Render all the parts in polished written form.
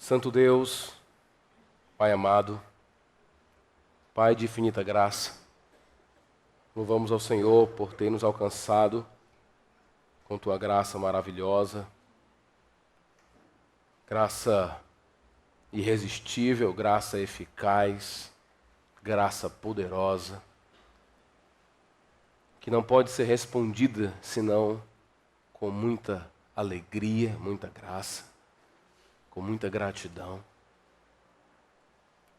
Santo Deus, Pai amado, Pai de infinita graça, louvamos ao Senhor por ter nos alcançado com Tua graça maravilhosa, graça irresistível, graça eficaz, graça poderosa, que não pode ser respondida senão com muita alegria, muita graça, com muita gratidão,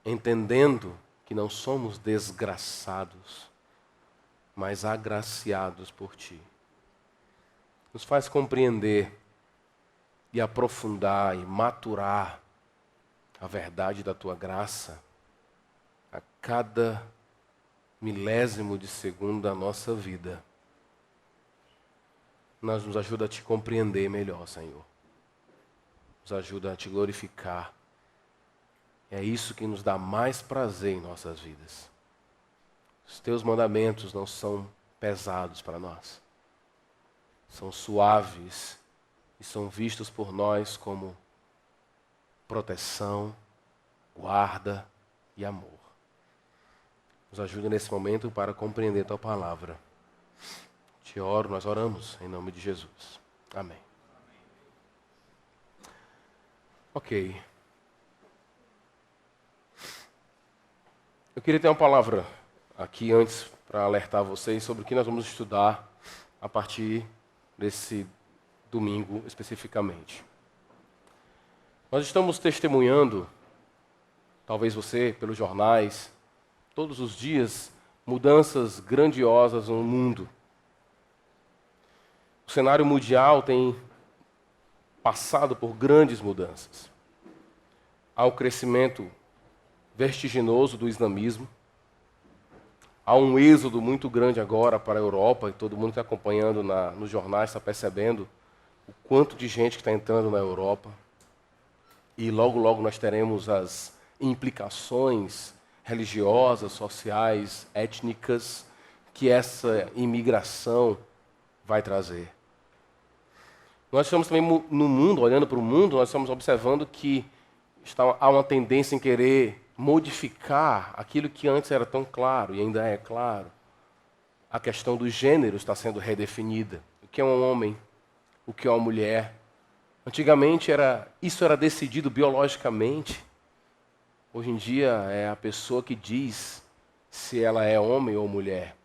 entendendo que não somos desgraçados, mas agraciados por Ti. Nos faz compreender e aprofundar e maturar a verdade da Tua graça a cada milésimo de segundo da nossa vida. Nos ajuda a Te compreender melhor, Senhor. Nos ajuda a Te glorificar. É isso que nos dá mais prazer em nossas vidas. Os Teus mandamentos não são pesados para nós. São suaves e são vistos por nós como proteção, guarda e amor. Nos ajuda nesse momento para compreender Tua palavra. Te oro, nós oramos em nome de Jesus. Amém. Ok. Eu queria ter uma palavra aqui antes para alertar vocês sobre o que nós vamos estudar a partir desse domingo especificamente. Nós estamos testemunhando, talvez você, pelos jornais, todos os dias, mudanças grandiosas no mundo. O cenário mundial tem passado por grandes mudanças. Há um crescimento vertiginoso do islamismo. Há um êxodo muito grande agora para a Europa, e todo mundo que está acompanhando nos jornais está percebendo o quanto de gente que está entrando na Europa. E logo, logo nós teremos as implicações religiosas, sociais, étnicas que essa imigração vai trazer. Nós estamos também no mundo, olhando para o mundo, nós estamos observando que há uma tendência em querer modificar aquilo que antes era tão claro, e ainda é claro. A questão do gênero está sendo redefinida. O que é um homem? O que é uma mulher? Antigamente isso era decidido biologicamente. Hoje em dia é a pessoa que diz se ela é homem ou mulher.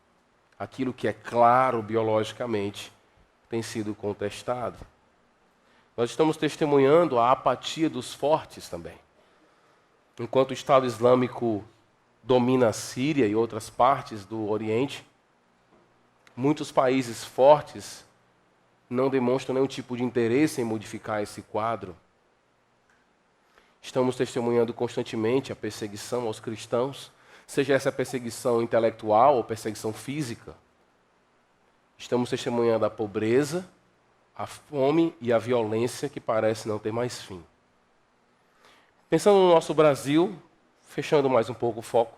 Aquilo que é claro biologicamente tem sido contestado. Nós estamos testemunhando a apatia dos fortes também. Enquanto o Estado Islâmico domina a Síria e outras partes do Oriente, muitos países fortes não demonstram nenhum tipo de interesse em modificar esse quadro. Estamos testemunhando constantemente a perseguição aos cristãos, seja essa perseguição intelectual ou perseguição física. Estamos testemunhando a pobreza, a fome e a violência que parece não ter mais fim. Pensando no nosso Brasil, fechando mais um pouco o foco,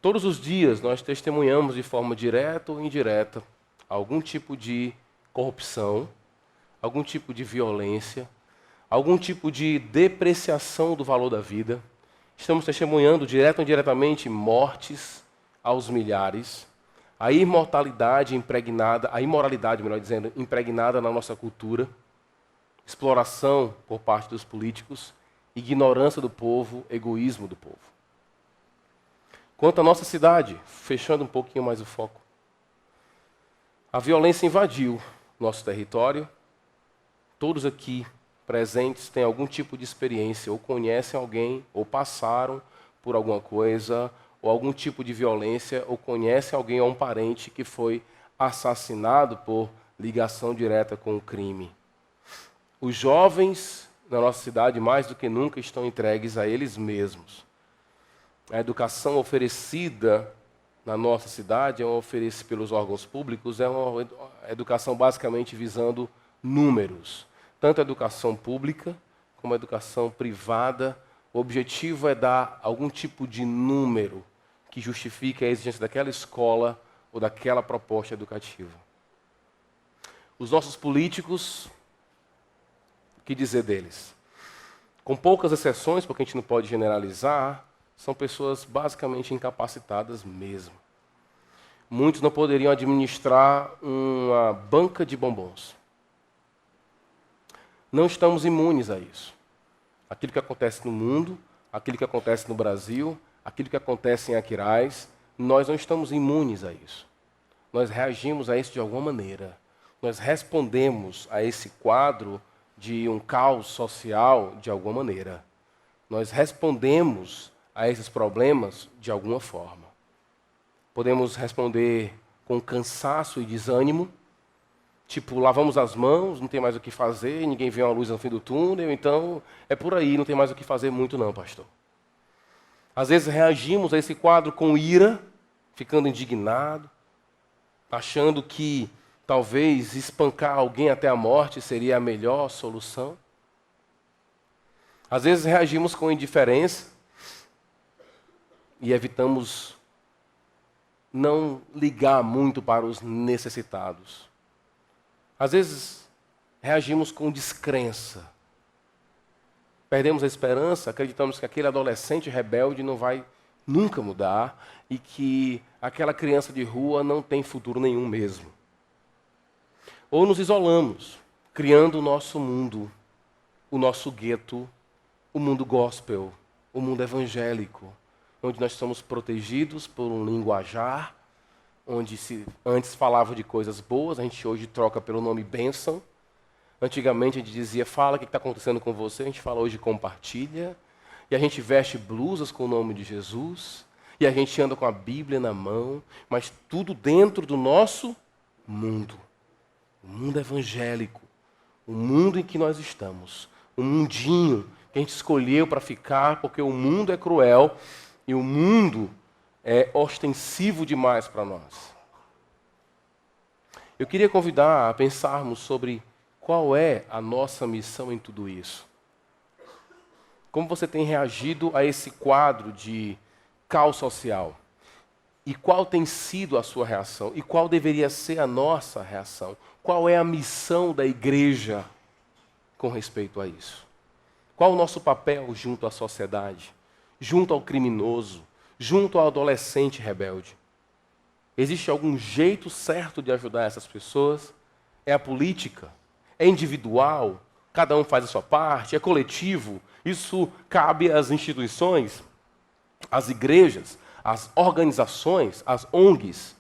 todos os dias nós testemunhamos de forma direta ou indireta algum tipo de corrupção, algum tipo de violência, algum tipo de depreciação do valor da vida. Estamos testemunhando, direto ou indiretamente, mortes aos milhares, a imoralidade, melhor dizendo, impregnada na nossa cultura, exploração por parte dos políticos, ignorância do povo, egoísmo do povo. Quanto à nossa cidade, fechando um pouquinho mais o foco, a violência invadiu nosso território. Todos aqui presentes têm algum tipo de experiência, ou conhecem alguém, ou passaram por alguma coisa, ou algum tipo de violência, ou conhecem alguém ou um parente que foi assassinado por ligação direta com o crime. Os jovens na nossa cidade, mais do que nunca, estão entregues a eles mesmos. A educação oferecida na nossa cidade, oferecida pelos órgãos públicos, é uma educação basicamente visando números. Tanto a educação pública como a educação privada, o objetivo é dar algum tipo de número que justifique a exigência daquela escola ou daquela proposta educativa. Os nossos políticos, o que dizer deles? com poucas exceções, porque a gente não pode generalizar, são pessoas basicamente incapacitadas mesmo. Muitos não poderiam administrar uma banca de bombons. Não estamos imunes a isso. Aquilo que acontece no mundo, aquilo que acontece no Brasil, aquilo que acontece em Aquiraz, nós não estamos imunes a isso. Nós reagimos a isso de alguma maneira. Nós respondemos a esse quadro de um caos social de alguma maneira. Nós respondemos a esses problemas de alguma forma. Podemos responder com cansaço e desânimo, tipo, lavamos as mãos, não tem mais o que fazer, ninguém vê uma luz no fim do túnel, então é por aí, não tem mais o que fazer muito não, pastor. Às vezes reagimos a esse quadro com ira, ficando indignado, achando que talvez espancar alguém até a morte seria a melhor solução. Às vezes reagimos com indiferença e evitamos não ligar muito para os necessitados. Às vezes reagimos com descrença. Perdemos a esperança, acreditamos que aquele adolescente rebelde não vai nunca mudar e que aquela criança de rua não tem futuro nenhum mesmo. Ou nos isolamos, criando o nosso mundo, o nosso gueto, o mundo gospel, o mundo evangélico, onde nós somos protegidos por um linguajar, onde se antes falava de coisas boas, a gente hoje troca pelo nome bênção. Antigamente a gente dizia, fala o que está acontecendo com você, a gente fala hoje compartilha. E a gente veste blusas com o nome de Jesus, e a gente anda com a Bíblia na mão, mas tudo dentro do nosso mundo. O mundo evangélico, o mundo em que nós estamos, o mundinho que a gente escolheu para ficar, porque o mundo é cruel e o mundo é ostensivo demais para nós. Eu queria convidar a pensarmos sobre qual é a nossa missão em tudo isso. Como você tem reagido a esse quadro de caos social? E qual tem sido a sua reação? E qual deveria ser a nossa reação? Qual é a missão da igreja com respeito a isso? Qual o nosso papel junto à sociedade? Junto ao criminoso? Junto ao adolescente rebelde? Existe algum jeito certo de ajudar essas pessoas? É a política? É individual? Cada um faz a sua parte? É coletivo? Isso cabe às instituições, às igrejas, às organizações, às ONGs.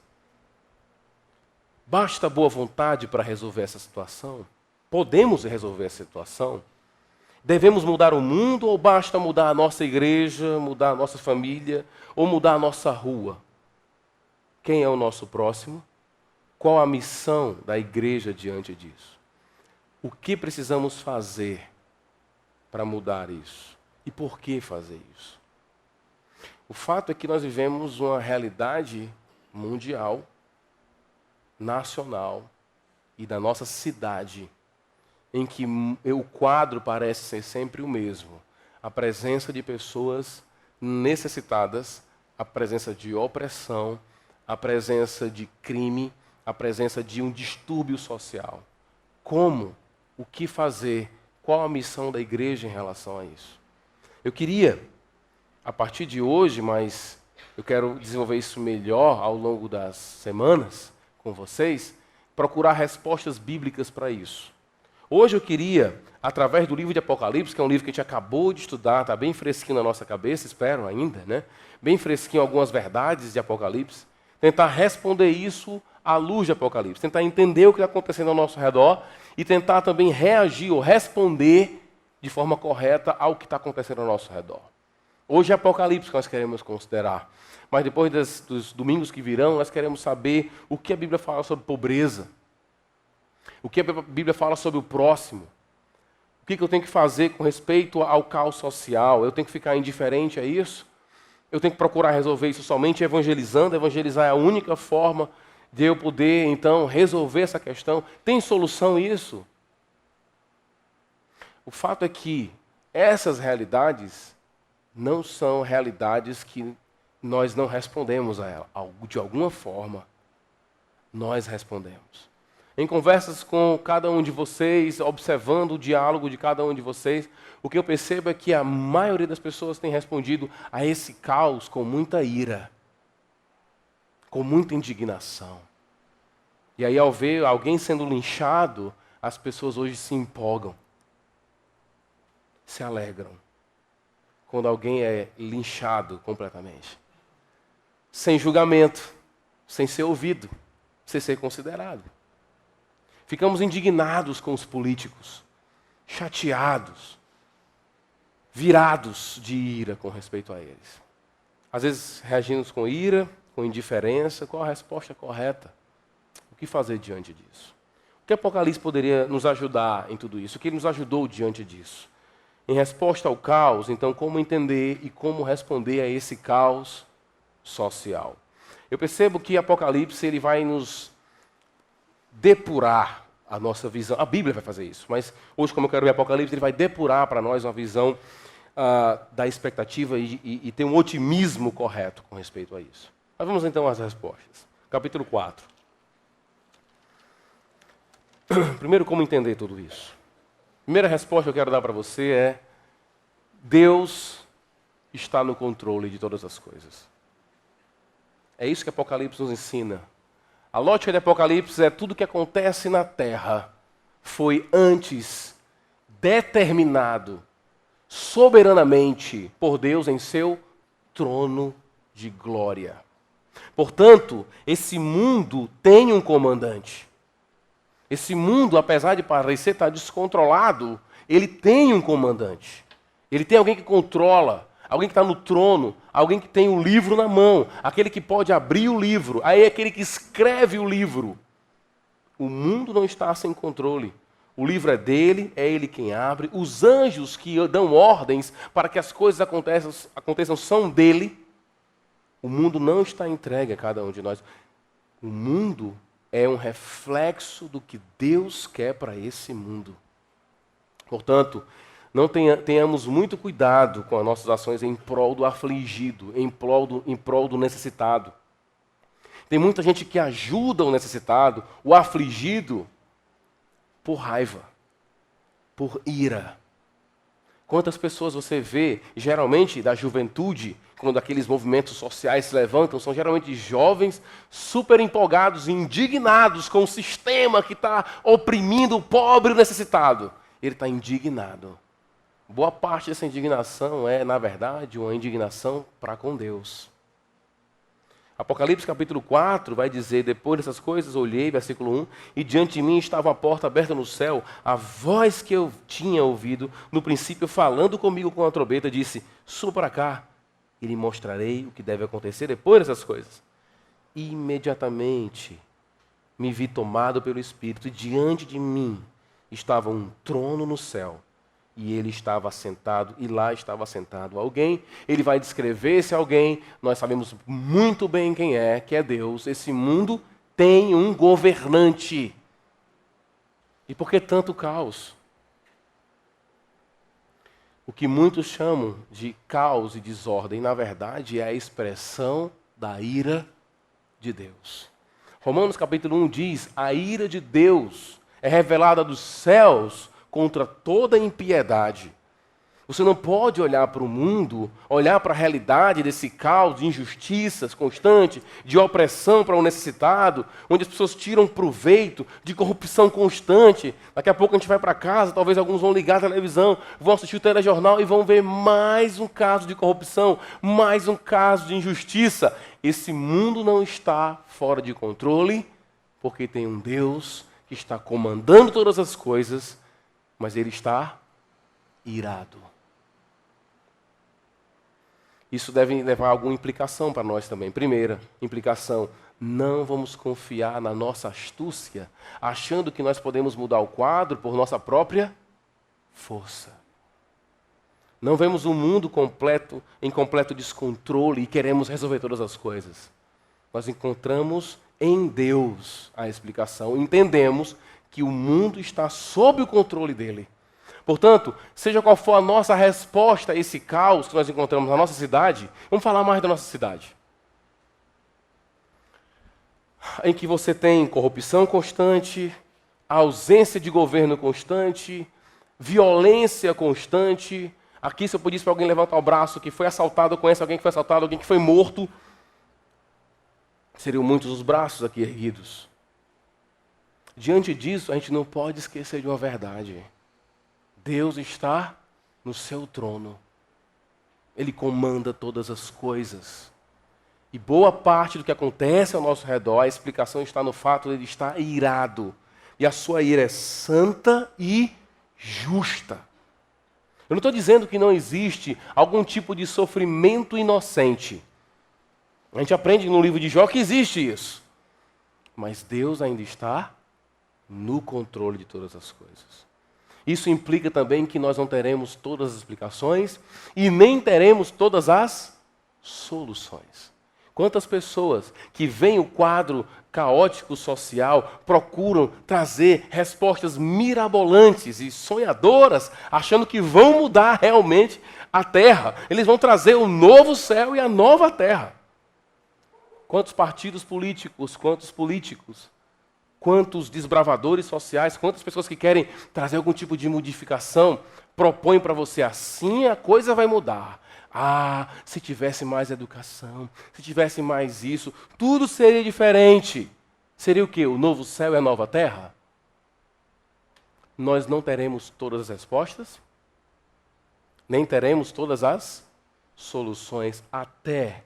Basta boa vontade para resolver essa situação? Podemos resolver essa situação? Devemos mudar o mundo ou basta mudar a nossa igreja, mudar a nossa família ou mudar a nossa rua? Quem é o nosso próximo? Qual a missão da igreja diante disso? O que precisamos fazer para mudar isso? E por que fazer isso? O fato é que nós vivemos uma realidade mundial, nacional e da nossa cidade, em que o quadro parece ser sempre o mesmo. A presença de pessoas necessitadas, a presença de opressão, a presença de crime, a presença de um distúrbio social. Como? O que fazer? Qual a missão da igreja em relação a isso? Eu queria, a partir de hoje, mas eu quero desenvolver isso melhor ao longo das semanas com vocês, procurar respostas bíblicas para isso. Hoje eu queria, através do livro de Apocalipse, que é um livro que a gente acabou de estudar, está bem fresquinho na nossa cabeça, espero ainda, né? Bem fresquinho algumas verdades de Apocalipse, tentar responder isso à luz de Apocalipse, tentar entender o que está acontecendo ao nosso redor e tentar também reagir ou responder de forma correta ao que está acontecendo ao nosso redor. Hoje é Apocalipse que nós queremos considerar, mas depois dos domingos que virão, nós queremos saber o que a Bíblia fala sobre pobreza, o que a Bíblia fala sobre o próximo, o que eu tenho que fazer com respeito ao caos social, eu tenho que ficar indiferente a isso, eu tenho que procurar resolver isso somente evangelizando, evangelizar é a única forma de eu poder, então, resolver essa questão. Tem solução isso? O fato é que essas realidades não são realidades que nós não respondemos a ela. De alguma forma, nós respondemos. Em conversas com cada um de vocês, observando o diálogo de cada um de vocês, o que eu percebo é que a maioria das pessoas tem respondido a esse caos com muita ira, com muita indignação. E aí, ao ver alguém sendo linchado, as pessoas hoje se empolgam, se alegram, quando alguém é linchado completamente. Sem julgamento, sem ser ouvido, sem ser considerado. Ficamos indignados com os políticos, chateados, virados de ira com respeito a eles. Às vezes reagimos com ira, com indiferença. Qual a resposta correta? O que fazer diante disso? O que Apocalipse poderia nos ajudar em tudo isso? O que ele nos ajudou diante disso? Em resposta ao caos, então, como entender e como responder a esse caos social? Eu percebo que Apocalipse ele vai nos depurar a nossa visão. A Bíblia vai fazer isso, mas hoje, como eu quero ver Apocalipse, ele vai depurar para nós uma visão da expectativa e ter um otimismo correto com respeito a isso. Mas vamos então às respostas. Capítulo 4. Primeiro, como entender tudo isso? Primeira resposta que eu quero dar para você é: Deus está no controle de todas as coisas. É isso que Apocalipse nos ensina. A lógica de Apocalipse é tudo que acontece na terra foi antes determinado soberanamente por Deus em seu trono de glória. Portanto, esse mundo tem um comandante. Esse mundo, apesar de parecer estar descontrolado, ele tem um comandante. Ele tem alguém que controla, alguém que está no trono, alguém que tem o livro na mão, aquele que pode abrir o livro, aí é aquele que escreve o livro. O mundo não está sem controle. O livro é dele, é ele quem abre. Os anjos que dão ordens para que as coisas aconteçam são dele. O mundo não está entregue a cada um de nós. O mundo é um reflexo do que Deus quer para esse mundo. Portanto, tenhamos muito cuidado com as nossas ações em prol do afligido, em prol do necessitado. Tem muita gente que ajuda o necessitado, o afligido, por raiva, por ira. Quantas pessoas você vê, geralmente da juventude, quando aqueles movimentos sociais se levantam, são geralmente jovens super empolgados e indignados com o sistema que está oprimindo o pobre e o necessitado. Ele está indignado. Boa parte dessa indignação é, na verdade, uma indignação para com Deus. Apocalipse capítulo 4 vai dizer: depois dessas coisas olhei, versículo 1, e diante de mim estava a porta aberta no céu, a voz que eu tinha ouvido no princípio falando comigo com a trombeta disse: suba para cá e lhe mostrarei o que deve acontecer depois dessas coisas. E imediatamente me vi tomado pelo Espírito, e diante de mim estava um trono no céu. E ele estava assentado, e lá estava assentado alguém. Ele vai descrever esse alguém, nós sabemos muito bem quem é, que é Deus. Esse mundo tem um governante. E por que tanto caos? O que muitos chamam de caos e desordem, na verdade, é a expressão da ira de Deus. Romanos capítulo 1 diz: a ira de Deus é revelada dos céus contra toda impiedade. Você não pode olhar para o mundo, olhar para a realidade desse caos de injustiças constante, de opressão para o necessitado, onde as pessoas tiram proveito, de corrupção constante. Daqui a pouco a gente vai para casa, talvez alguns vão ligar a televisão, vão assistir o telejornal e vão ver mais um caso de corrupção, mais um caso de injustiça. Esse mundo não está fora de controle, porque tem um Deus que está comandando todas as coisas, mas ele está irado. Isso deve levar a alguma implicação para nós também. Primeira implicação: não vamos confiar na nossa astúcia, achando que nós podemos mudar o quadro por nossa própria força. Não vemos o mundo em completo descontrole e queremos resolver todas as coisas. Nós encontramos em Deus a explicação. Entendemos que o mundo está sob o controle dele. Portanto, seja qual for a nossa resposta a esse caos que nós encontramos na nossa cidade, vamos falar mais da nossa cidade. Em que você tem corrupção constante, ausência de governo constante, violência constante. Aqui, se eu pedisse para alguém levantar o braço que foi assaltado, conhece alguém que foi assaltado, alguém que foi morto, seriam muitos os braços aqui erguidos. Diante disso, a gente não pode esquecer de uma verdade. Deus está no seu trono. Ele comanda todas as coisas. E boa parte do que acontece ao nosso redor, a explicação está no fato de ele estar irado. E a sua ira é santa e justa. Eu não estou dizendo que não existe algum tipo de sofrimento inocente. A gente aprende no livro de Jó que existe isso. Mas Deus ainda está no controle de todas as coisas. Isso implica também que nós não teremos todas as explicações e nem teremos todas as soluções. Quantas pessoas que veem o quadro caótico social procuram trazer respostas mirabolantes e sonhadoras, achando que vão mudar realmente a terra. Eles vão trazer o novo céu e a nova terra. Quantos partidos políticos, quantos políticos, quantos desbravadores sociais, quantas pessoas que querem trazer algum tipo de modificação, propõem para você assim a coisa vai mudar. Ah, se tivesse mais educação, se tivesse mais isso, tudo seria diferente. Seria o quê? O novo céu e a nova terra? Nós não teremos todas as respostas, nem teremos todas as soluções, até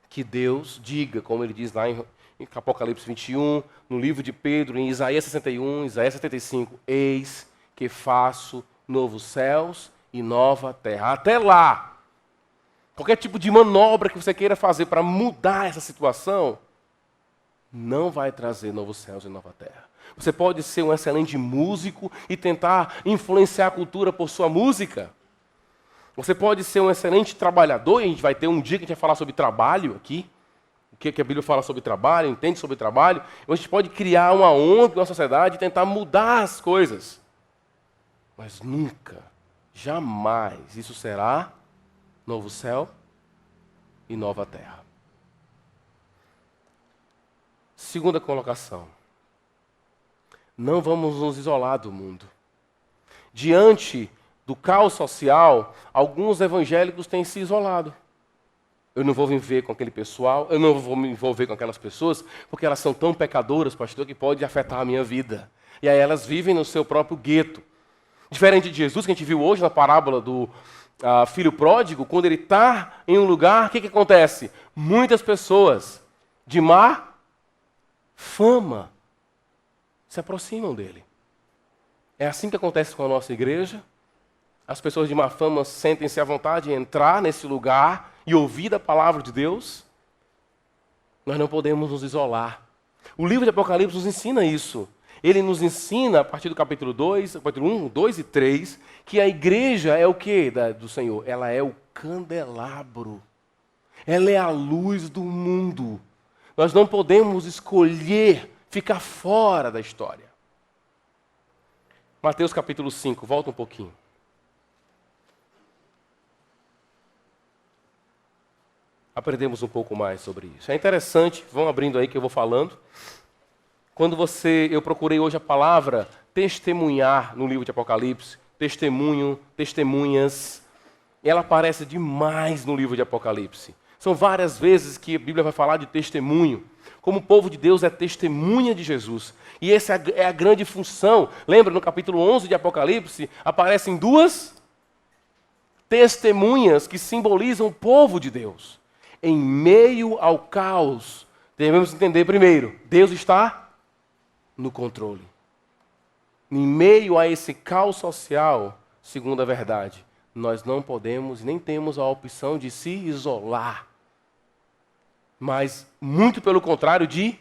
que Deus diga, como ele diz lá em Apocalipse 21, no livro de Pedro, em Isaías 61, Isaías 75, eis que faço novos céus e nova terra. Até lá, qualquer tipo de manobra que você queira fazer para mudar essa situação, não vai trazer novos céus e nova terra. Você pode ser um excelente músico e tentar influenciar a cultura por sua música. Você pode ser um excelente trabalhador, e a gente vai ter um dia que a gente vai falar sobre trabalho aqui. O que a Bíblia fala sobre trabalho, entende sobre trabalho. A gente pode criar uma onda na sociedade e tentar mudar as coisas. Mas nunca, jamais isso será novo céu e nova terra. Segunda colocação. Não vamos nos isolar do mundo. Diante do caos social, alguns evangélicos têm se isolado. Eu não vou me envolver com aquele pessoal, eu não vou me envolver com aquelas pessoas, porque elas são tão pecadoras, pastor, que pode afetar a minha vida. E aí elas vivem no seu próprio gueto. Diferente de Jesus, que a gente viu hoje na parábola do filho pródigo, quando ele está em um lugar, o que acontece? Muitas pessoas de má fama se aproximam dele. É assim que acontece com a nossa igreja. As pessoas de má fama sentem-se à vontade de entrar nesse lugar e ouvir a palavra de Deus. Nós não podemos nos isolar. O livro de Apocalipse nos ensina isso. Ele nos ensina, a partir do capítulo 2, capítulo 1, 2 e 3, que a igreja é o quê do Senhor? Ela é o candelabro. Ela é a luz do mundo. Nós não podemos escolher ficar fora da história. Mateus capítulo 5, volta um pouquinho. Aprendemos um pouco mais sobre isso. É interessante, vão abrindo aí que eu vou falando. Quando eu procurei hoje a palavra testemunhar no livro de Apocalipse, testemunho, testemunhas, ela aparece demais no livro de Apocalipse. São várias vezes que a Bíblia vai falar de testemunho. Como o povo de Deus é testemunha de Jesus. E essa é a grande função. Lembra, no capítulo 11 de Apocalipse, aparecem duas testemunhas que simbolizam o povo de Deus. Em meio ao caos, devemos entender primeiro, Deus está no controle. Em meio a esse caos social, segundo a verdade, nós não podemos nem temos a opção de se isolar. Mas, muito pelo contrário, de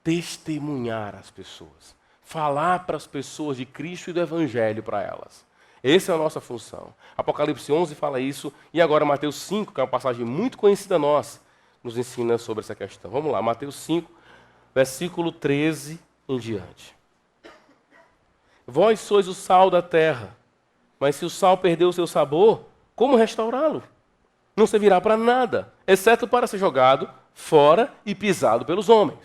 testemunhar as pessoas. Falar para as pessoas de Cristo e do Evangelho para elas. Essa é a nossa função. Apocalipse 11 fala isso, e agora Mateus 5, que é uma passagem muito conhecida nossa, nos ensina sobre essa questão. Vamos lá, Mateus 5, versículo 13 em diante. Vós sois o sal da terra, mas se o sal perder o seu sabor, como restaurá-lo? Não servirá para nada, exceto para ser jogado fora e pisado pelos homens.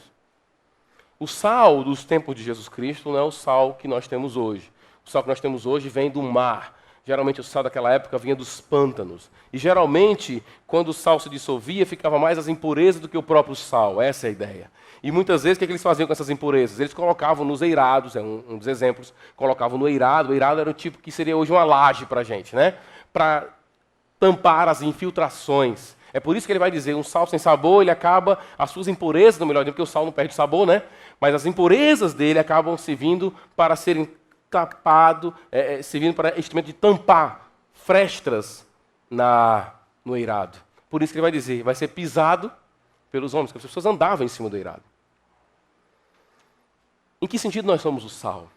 O sal dos tempos de Jesus Cristo não é o sal que nós temos hoje. O sal que nós temos hoje vem do mar. Geralmente o sal daquela época vinha dos pântanos. E geralmente, quando o sal se dissolvia, ficava mais as impurezas do que o próprio sal. Essa é a ideia. E muitas vezes, o que eles faziam com essas impurezas? Eles colocavam nos eirados, é um dos exemplos, colocavam no eirado. O eirado era um tipo que seria hoje uma laje para a gente, né? Para tampar as infiltrações. É por isso que ele vai dizer, um sal sem sabor, ele acaba, as suas impurezas, no melhor, porque o sal não perde sabor, né? Mas as impurezas dele acabam servindo para serem tapado, servindo para instrumento de tampar frestas no eirado. Por isso que ele vai dizer, vai ser pisado pelos homens, porque as pessoas andavam em cima do eirado. Em que sentido nós somos o sal?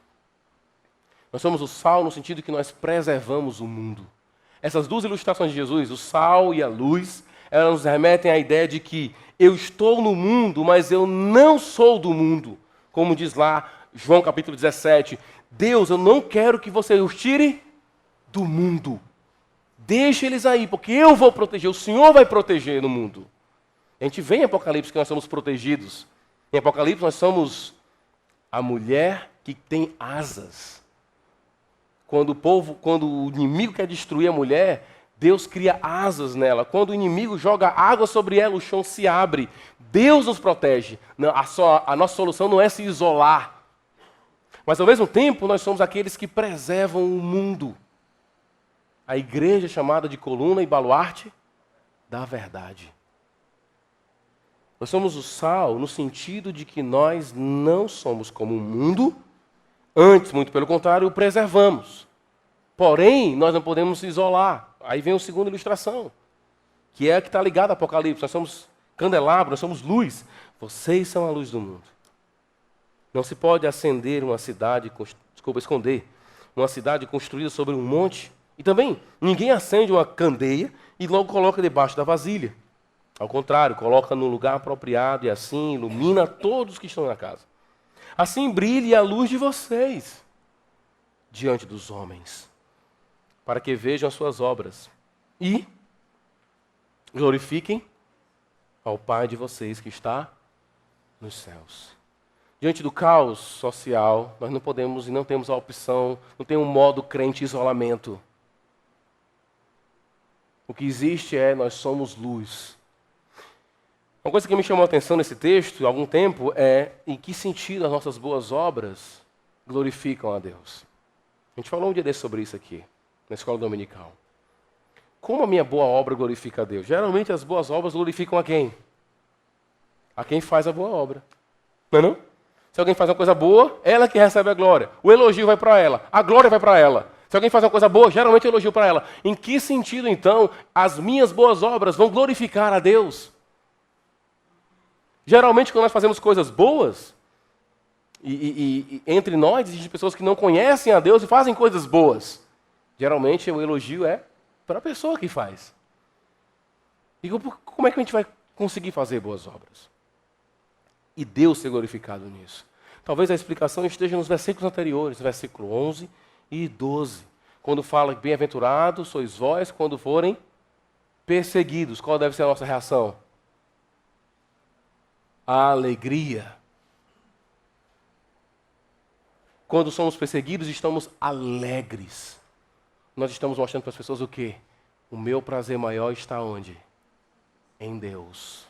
Nós somos o sal no sentido que nós preservamos o mundo. Essas duas ilustrações de Jesus, o sal e a luz, elas nos remetem à ideia de que eu estou no mundo, mas eu não sou do mundo. Como diz lá João capítulo 17, Deus, eu não quero que você os tire do mundo. Deixe eles aí, porque eu vou proteger, o Senhor vai proteger no mundo. A gente vê em Apocalipse que nós somos protegidos. Em Apocalipse nós somos a mulher que tem asas. Quando o inimigo quer destruir a mulher, Deus cria asas nela. Quando o inimigo joga água sobre ela, o chão se abre. Deus nos protege. A nossa solução não é se isolar. Mas, ao mesmo tempo, nós somos aqueles que preservam o mundo. A igreja é chamada de coluna e baluarte da verdade. Nós somos o sal no sentido de que nós não somos como o mundo. Antes, muito pelo contrário, o preservamos. Porém, nós não podemos se isolar. Aí vem a segunda ilustração, que é a que está ligada ao Apocalipse. Nós somos candelabro, nós somos luz. Vocês são a luz do mundo. Não se pode esconder uma cidade construída sobre um monte. E também, ninguém acende uma candeia e logo coloca debaixo da vasilha. Ao contrário, coloca no lugar apropriado e assim ilumina todos que estão na casa. Assim brilhe a luz de vocês diante dos homens, para que vejam as suas obras e glorifiquem ao Pai de vocês que está nos céus. Diante do caos social, nós não podemos e não temos a opção, não tem um modo crente isolamento. O que existe é, nós somos luz. Uma coisa que me chamou a atenção nesse texto, há algum tempo, é em que sentido as nossas boas obras glorificam a Deus. A gente falou um dia desse sobre isso aqui, na escola dominical. Como a minha boa obra glorifica a Deus? Geralmente as boas obras glorificam a quem? A quem faz a boa obra. Não é não? Se alguém faz uma coisa boa, ela que recebe a glória. O elogio vai para ela, a glória vai para ela. Se alguém faz uma coisa boa, geralmente eu elogio para ela. Em que sentido, então, as minhas boas obras vão glorificar a Deus? Geralmente, quando nós fazemos coisas boas, e entre nós existem pessoas que não conhecem a Deus e fazem coisas boas. Geralmente, o elogio é para a pessoa que faz. E como é que a gente vai conseguir fazer boas obras? E Deus ser glorificado nisso. Talvez a explicação esteja nos versículos anteriores, versículo 11 e 12. Quando fala, bem-aventurados sois vós quando forem perseguidos. Qual deve ser a nossa reação? A alegria. Quando somos perseguidos, estamos alegres. Nós estamos mostrando para as pessoas o quê? O meu prazer maior está onde? Em Deus.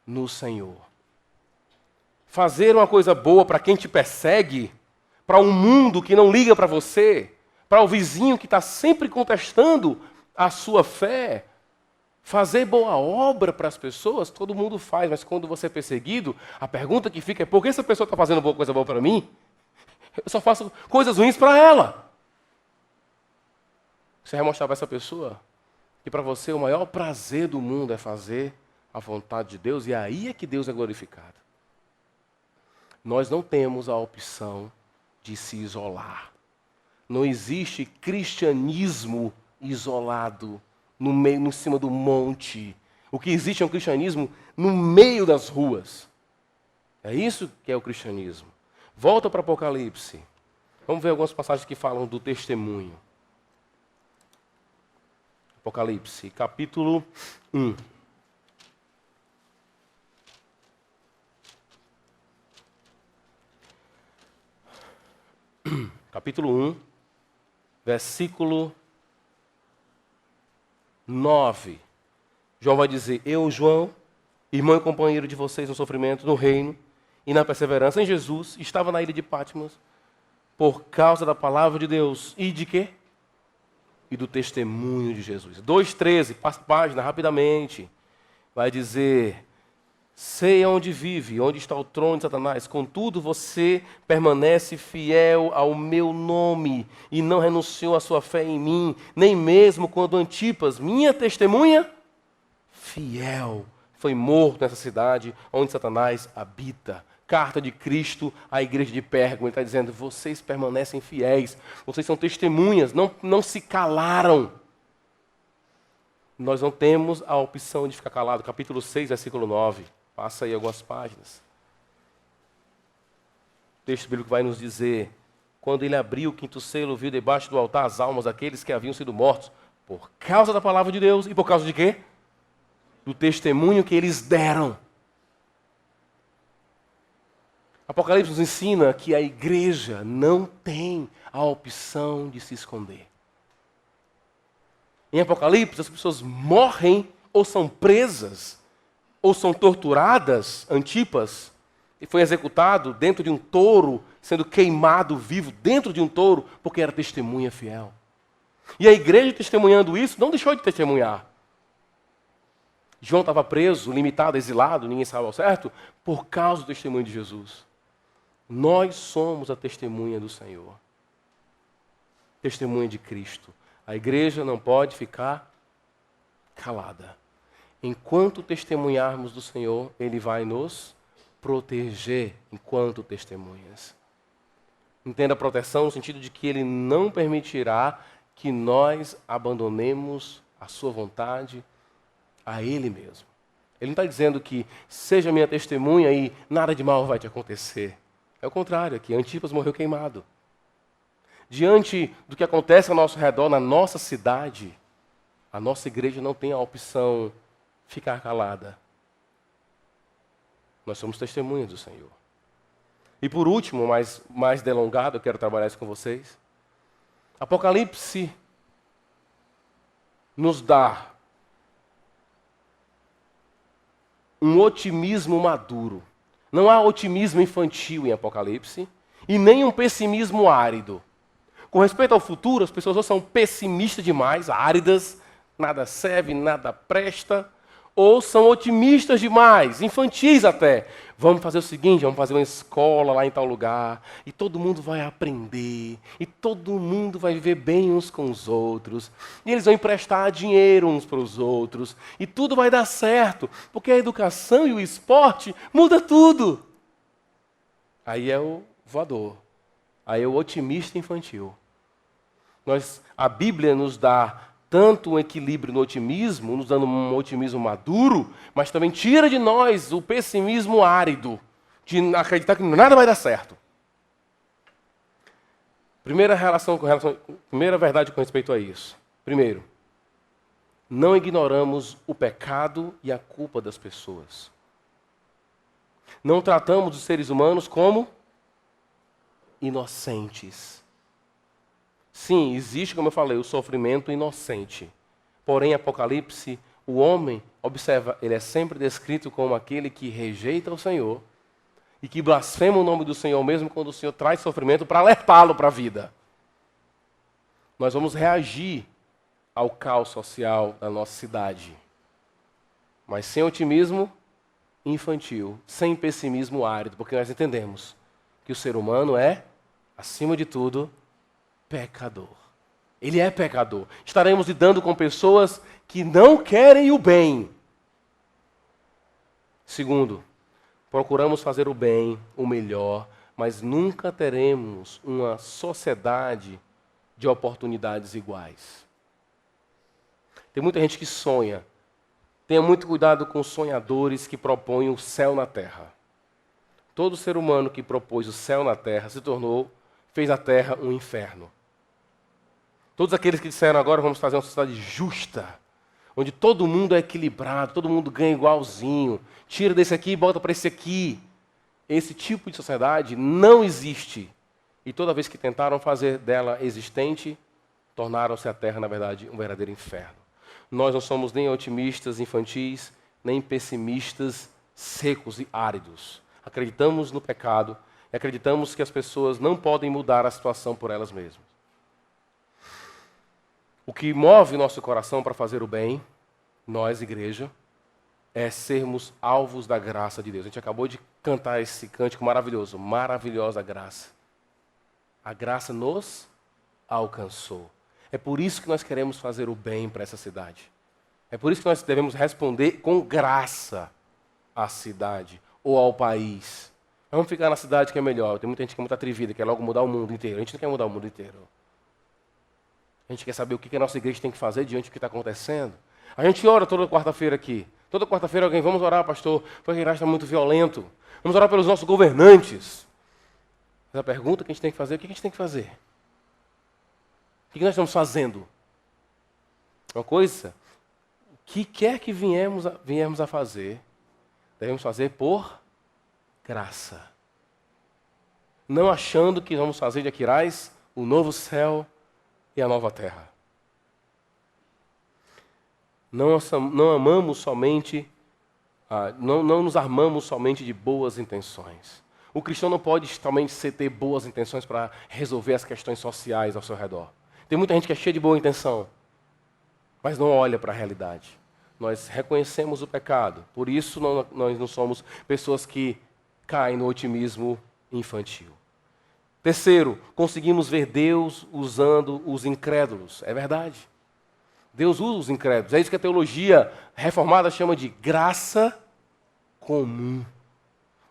No Senhor. Fazer uma coisa boa para quem te persegue, para um mundo que não liga para você, para o vizinho que está sempre contestando a sua fé. Fazer boa obra para as pessoas, todo mundo faz, mas quando você é perseguido, a pergunta que fica é: por que essa pessoa está fazendo coisa boa para mim? Eu só faço coisas ruins para ela. Você vai mostrar para essa pessoa que para você o maior prazer do mundo é fazer a vontade de Deus, e aí é que Deus é glorificado. Nós não temos a opção de se isolar. Não existe cristianismo isolado no meio, em cima do monte. O que existe é um cristianismo no meio das ruas. É isso que é o cristianismo. Volta para Apocalipse. Vamos ver algumas passagens que falam do testemunho. Apocalipse, capítulo 1. capítulo 1, versículo 9. João vai dizer: eu, João, irmão e companheiro de vocês no sofrimento, no reino e na perseverança em Jesus, estava na ilha de Patmos por causa da palavra de Deus. E de quê? E do testemunho de Jesus. 2,13, passa a página rapidamente. Vai dizer: sei onde vive, onde está o trono de Satanás, contudo você permanece fiel ao meu nome e não renunciou à sua fé em mim, nem mesmo quando Antipas, minha testemunha fiel, foi morto nessa cidade onde Satanás habita. Carta de Cristo à igreja de Pérgamo. Ele está dizendo: vocês permanecem fiéis, vocês são testemunhas, não se calaram. Nós não temos a opção de ficar calado. Capítulo 6, versículo 9. Passa aí algumas páginas. O texto bíblico vai nos dizer: quando ele abriu o quinto selo, viu debaixo do altar as almas daqueles que haviam sido mortos por causa da palavra de Deus. E por causa de quê? Do testemunho que eles deram. Apocalipse nos ensina que a igreja não tem a opção de se esconder. Em Apocalipse, as pessoas morrem ou são presas, ou são torturadas. Antipas foi executado dentro de um touro, sendo queimado vivo dentro de um touro, porque era testemunha fiel. E a igreja, testemunhando isso, não deixou de testemunhar. João estava preso, limitado, exilado, ninguém sabe ao certo, por causa do testemunho de Jesus. Nós somos a testemunha do Senhor. Testemunha de Cristo. A igreja não pode ficar calada. Enquanto testemunharmos do Senhor, Ele vai nos proteger enquanto testemunhas. Entenda a proteção no sentido de que Ele não permitirá que nós abandonemos a sua vontade a Ele mesmo. Ele não está dizendo que seja minha testemunha e nada de mal vai te acontecer. É o contrário aqui. Antipas morreu queimado. Diante do que acontece ao nosso redor, na nossa cidade, a nossa igreja não tem a opção de ficar calada. Nós somos testemunhas do Senhor. E por último, mais delongado, eu quero trabalhar isso com vocês. Apocalipse nos dá um otimismo maduro. Não há otimismo infantil em Apocalipse e nem um pessimismo árido. Com respeito ao futuro, as pessoas ou são pessimistas demais, áridas, nada serve, nada presta, ou são otimistas demais, infantis até. Vamos fazer o seguinte, vamos fazer uma escola lá em tal lugar, e todo mundo vai aprender, e todo mundo vai viver bem uns com os outros, e eles vão emprestar dinheiro uns para os outros, e tudo vai dar certo, porque a educação e o esporte muda tudo. Aí é o voador, aí é o otimista infantil. A Bíblia nos dá tanto um equilíbrio no otimismo, nos dando um otimismo maduro, mas também tira de nós o pessimismo árido, de acreditar que nada vai dar certo. Primeira verdade com respeito a isso. Primeiro, não ignoramos o pecado e a culpa das pessoas. Não tratamos os seres humanos como inocentes. Sim, existe, como eu falei, o sofrimento inocente. Porém, em Apocalipse, o homem, observa, ele é sempre descrito como aquele que rejeita o Senhor e que blasfema o nome do Senhor, mesmo quando o Senhor traz sofrimento para alertá-lo para a vida. Nós vamos reagir ao caos social da nossa cidade, mas sem otimismo infantil, sem pessimismo árido, porque nós entendemos que o ser humano é, acima de tudo, pecador. Ele é pecador. Estaremos lidando com pessoas que não querem o bem. Segundo, procuramos fazer o bem, o melhor, mas nunca teremos uma sociedade de oportunidades iguais. Tem muita gente que sonha. Tenha muito cuidado com os sonhadores que propõem o céu na terra. Todo ser humano que propôs o céu na terra fez a terra um inferno. Todos aqueles que disseram agora vamos fazer uma sociedade justa, onde todo mundo é equilibrado, todo mundo ganha igualzinho, tira desse aqui e bota para esse aqui. Esse tipo de sociedade não existe e toda vez que tentaram fazer dela existente, tornaram-se a terra, na verdade, um verdadeiro inferno. Nós não somos nem otimistas infantis, nem pessimistas secos e áridos. Acreditamos no pecado e acreditamos que as pessoas não podem mudar a situação por elas mesmas. O que move nosso coração para fazer o bem, nós, igreja, é sermos alvos da graça de Deus. A gente acabou de cantar esse cântico maravilhoso, maravilhosa graça. A graça nos alcançou. É por isso que nós queremos fazer o bem para essa cidade. É por isso que nós devemos responder com graça à cidade ou ao país. Vamos ficar na cidade que é melhor. Tem muita gente que é muito atrevida, quer logo mudar o mundo inteiro. A gente não quer mudar o mundo inteiro. A gente quer saber o que a nossa igreja tem que fazer diante do que está acontecendo. A gente ora toda quarta-feira aqui. Toda quarta-feira alguém, vamos orar, pastor, porque a igreja está muito violento. Vamos orar pelos nossos governantes. Mas a pergunta que a gente tem que fazer, o que a gente tem que fazer? O que nós estamos fazendo? Uma coisa, o que quer que viemos a fazer, devemos fazer por graça. Não achando que vamos fazer de Aquiraz o novo céu e a nova terra. Não amamos somente, não nos armamos somente de boas intenções. O cristão não pode somente ter boas intenções para resolver as questões sociais ao seu redor. Tem muita gente que é cheia de boa intenção, mas não olha para a realidade. Nós reconhecemos o pecado, por isso nós não somos pessoas que caem no otimismo infantil. Terceiro, conseguimos ver Deus usando os incrédulos. É verdade. Deus usa os incrédulos. É isso que a teologia reformada chama de graça comum.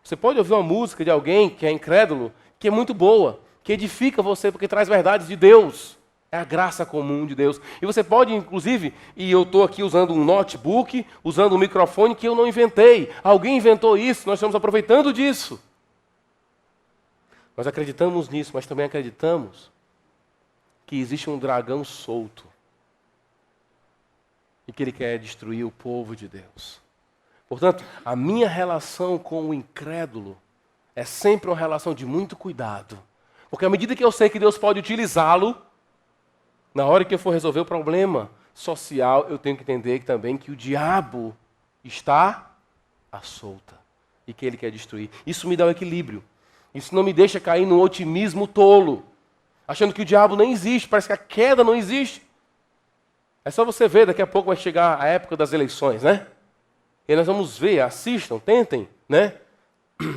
Você pode ouvir uma música de alguém que é incrédulo, que é muito boa, que edifica você porque traz verdades de Deus. É a graça comum de Deus. E você pode, inclusive, e eu estou aqui usando um notebook, usando um microfone que eu não inventei. Alguém inventou isso, nós estamos aproveitando disso. Nós acreditamos nisso, mas também acreditamos que existe um dragão solto e que ele quer destruir o povo de Deus. Portanto, a minha relação com o incrédulo é sempre uma relação de muito cuidado. Porque à medida que eu sei que Deus pode utilizá-lo, na hora que eu for resolver o problema social, eu tenho que entender também que o diabo está à solta e que ele quer destruir. Isso me dá um equilíbrio. Isso não me deixa cair no otimismo tolo, achando que o diabo nem existe, parece que a queda não existe. É só você ver, daqui a pouco vai chegar a época das eleições, né? E nós vamos ver, assistam, tentem, né?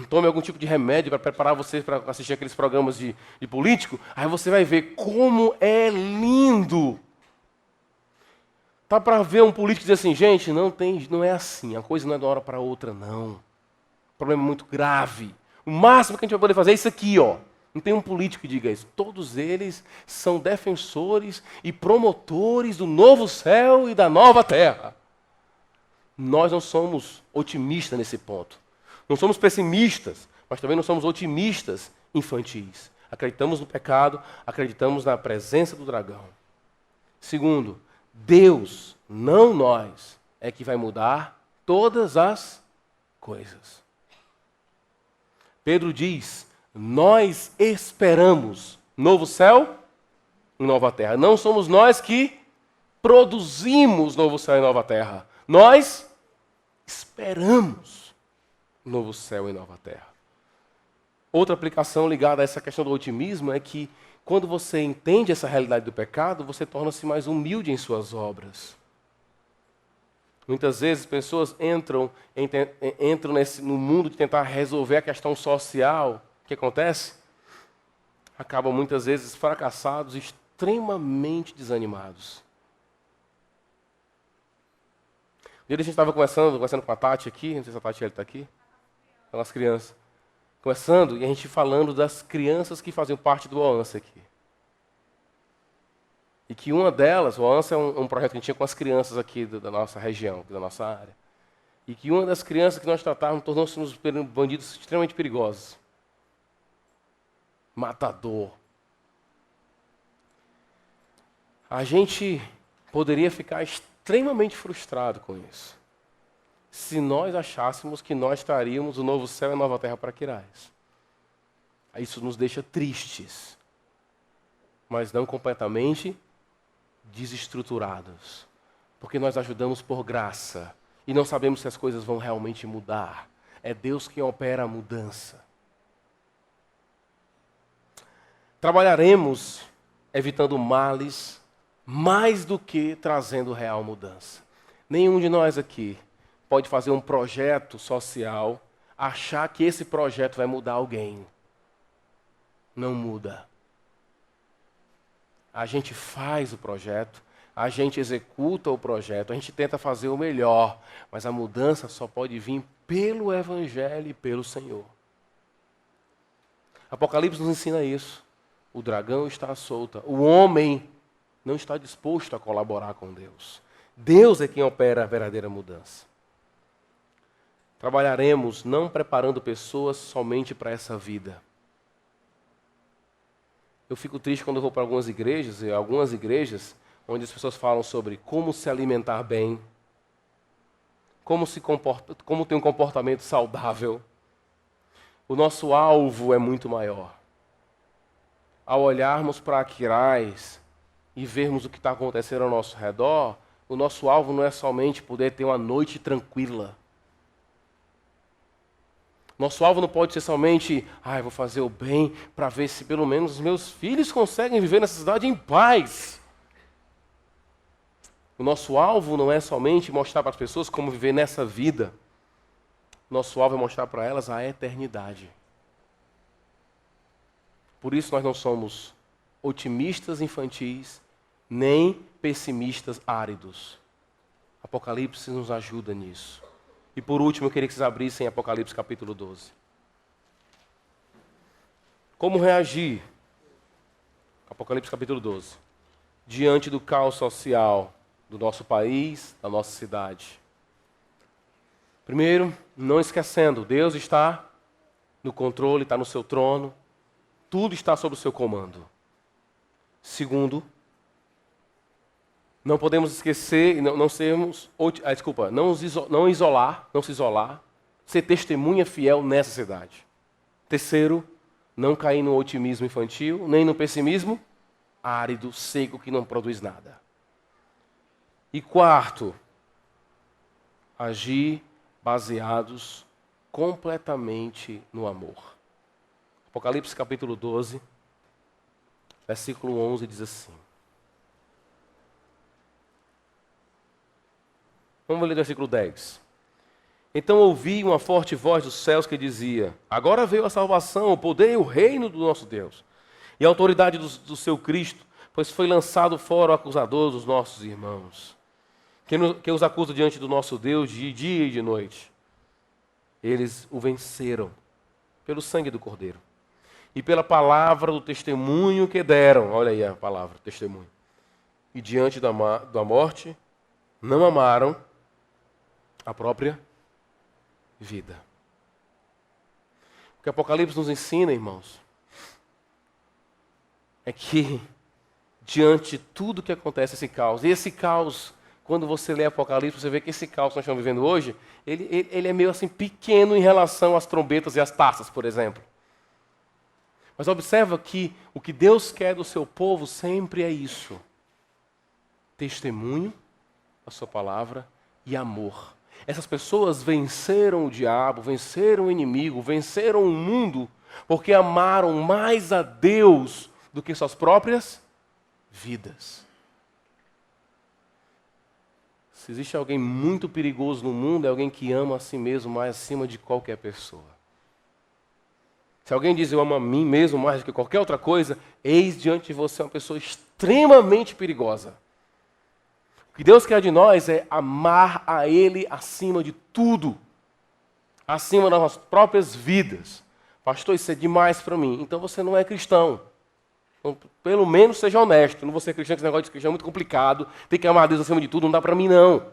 Tome algum tipo de remédio para preparar você para assistir aqueles programas de político. Aí você vai ver como é lindo. Tá para ver um político dizer assim, gente, não é assim, a coisa não é de uma hora para outra, não. O problema é muito grave. O máximo que a gente vai poder fazer é isso aqui, ó. Não tem um político que diga isso. Todos eles são defensores e promotores do novo céu e da nova terra. Nós não somos otimistas nesse ponto. Não somos pessimistas, mas também não somos otimistas infantis. Acreditamos no pecado, acreditamos na presença do dragão. Segundo, Deus, não nós, é que vai mudar todas as coisas. Pedro diz, nós esperamos novo céu e nova terra. Não somos nós que produzimos novo céu e nova terra. Nós esperamos novo céu e nova terra. Outra aplicação ligada a essa questão do otimismo é que quando você entende essa realidade do pecado, você torna-se mais humilde em suas obras. Muitas vezes pessoas entram no mundo de tentar resolver a questão social. O que acontece? Acabam muitas vezes fracassados, extremamente desanimados. Um dia a gente estava conversando com a Tati aqui, não sei se a Tati está aqui, com as crianças. Conversando e a gente falando das crianças que faziam parte do OANSA aqui. E que uma delas, o OANSA é um projeto que a gente tinha com as crianças aqui da nossa região, da nossa área. E que uma das crianças que nós tratávamos tornou-se uns bandidos extremamente perigosos. Matador. A gente poderia ficar extremamente frustrado com isso, se nós achássemos que nós traríamos o novo céu e a nova terra para Aquiraz. Isso nos deixa tristes, mas não completamente desestruturados. Porque nós ajudamos por graça e não sabemos se as coisas vão realmente mudar. É Deus quem opera a mudança. Trabalharemos evitando males mais do que trazendo real mudança. Nenhum de nós aqui pode fazer um projeto social, achar que esse projeto vai mudar alguém. Não muda. A gente faz o projeto, a gente executa o projeto, a gente tenta fazer o melhor, mas a mudança só pode vir pelo Evangelho e pelo Senhor. Apocalipse nos ensina isso. O dragão está solto. O homem não está disposto a colaborar com Deus. Deus é quem opera a verdadeira mudança. Trabalharemos não preparando pessoas somente para essa vida. Eu fico triste quando eu vou para algumas igrejas onde as pessoas falam sobre como se alimentar bem, como ter um comportamento saudável. O nosso alvo é muito maior. Ao olharmos para Aquiraz e vermos o que está acontecendo ao nosso redor, o nosso alvo não é somente poder ter uma noite tranquila. Nosso alvo não pode ser somente, vou fazer o bem para ver se pelo menos os meus filhos conseguem viver nessa cidade em paz. O nosso alvo não é somente mostrar para as pessoas como viver nessa vida. Nosso alvo é mostrar para elas a eternidade. Por isso nós não somos otimistas infantis, nem pessimistas áridos. Apocalipse nos ajuda nisso. E por último, eu queria que vocês abrissem Apocalipse capítulo 12. Como reagir? Apocalipse capítulo 12. Diante do caos social do nosso país, da nossa cidade. Primeiro, não esquecendo, Deus está no controle, está no seu trono. Tudo está sob o seu comando. Segundo, não podemos esquecer, não se isolar, ser testemunha fiel nessa cidade. Terceiro, não cair no otimismo infantil, nem no pessimismo árido, seco, que não produz nada. E quarto, agir baseados completamente no amor. Apocalipse capítulo 12, versículo 11 diz assim. Vamos ler o versículo 10. Então ouvi uma forte voz dos céus que dizia: agora veio a salvação, o poder e o reino do nosso Deus, e a autoridade do seu Cristo, pois foi lançado fora o acusador dos nossos irmãos, que os acusa diante do nosso Deus de dia e de noite. Eles o venceram pelo sangue do Cordeiro e pela palavra do testemunho que deram. Olha aí a palavra, testemunho. E diante da morte, não amaram a própria vida. O que Apocalipse nos ensina, irmãos, é que diante de tudo que acontece, esse caos, e esse caos, quando você lê Apocalipse, você vê que esse caos que nós estamos vivendo hoje, ele é meio assim pequeno em relação às trombetas e às taças, por exemplo. Mas observa que o que Deus quer do seu povo sempre é isso. Testemunho da sua palavra e amor. Essas pessoas venceram o diabo, venceram o inimigo, venceram o mundo, porque amaram mais a Deus do que suas próprias vidas. Se existe alguém muito perigoso no mundo, é alguém que ama a si mesmo mais acima de qualquer pessoa. Se alguém diz eu amo a mim mesmo mais do que qualquer outra coisa, eis diante de você uma pessoa extremamente perigosa. O que Deus quer de nós é amar a Ele acima de tudo, acima das nossas próprias vidas. Pastor, isso é demais para mim. Então você não é cristão. Então, pelo menos seja honesto. Não vou ser cristão, esse negócio de cristão é muito complicado. Tem que amar a Deus acima de tudo, não dá para mim não.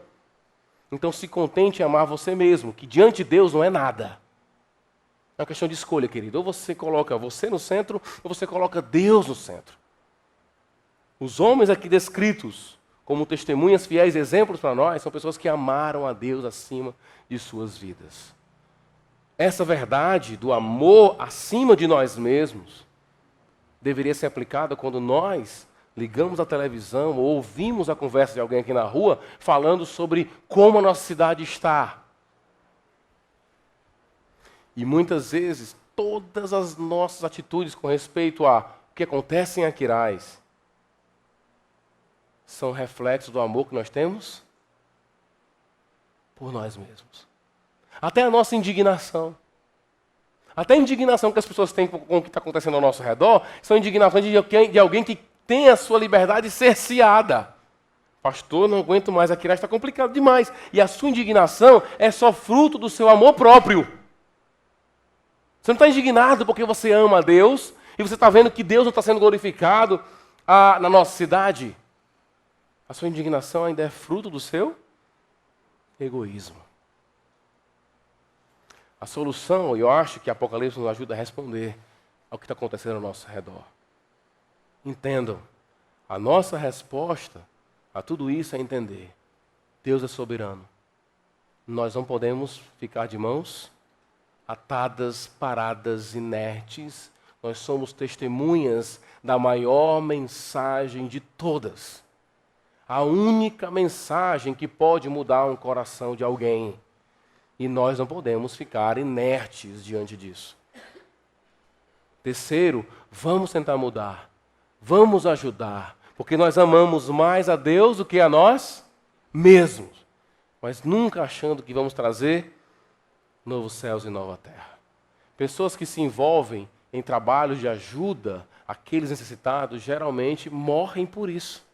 Então se contente em amar você mesmo, que diante de Deus não é nada. É uma questão de escolha, querido. Ou você coloca você no centro, ou você coloca Deus no centro. Os homens aqui descritos como testemunhas fiéis, exemplos para nós, são pessoas que amaram a Deus acima de suas vidas. Essa verdade do amor acima de nós mesmos deveria ser aplicada quando nós ligamos a televisão ou ouvimos a conversa de alguém aqui na rua falando sobre como a nossa cidade está. E muitas vezes, todas as nossas atitudes com respeito a o que acontece em Aquiraz são reflexos do amor que nós temos por nós mesmos. Até a nossa indignação. Até a indignação que as pessoas têm com o que está acontecendo ao nosso redor são indignações de alguém que tem a sua liberdade cerceada. Pastor, não aguento mais, aqui está complicado demais. E a sua indignação é só fruto do seu amor próprio. Você não está indignado porque você ama a Deus e você está vendo que Deus não está sendo glorificado na nossa cidade. A sua indignação ainda é fruto do seu egoísmo. A solução, eu acho que Apocalipse nos ajuda a responder ao que está acontecendo ao nosso redor. Entendam, a nossa resposta a tudo isso é entender: Deus é soberano. Nós não podemos ficar de mãos atadas, paradas, inertes. Nós somos testemunhas da maior mensagem de todas. A única mensagem que pode mudar um coração de alguém. E nós não podemos ficar inertes diante disso. Terceiro, vamos tentar mudar. Vamos ajudar. Porque nós amamos mais a Deus do que a nós mesmos. Mas nunca achando que vamos trazer novos céus e nova terra. Pessoas que se envolvem em trabalhos de ajuda àqueles necessitados geralmente morrem por isso.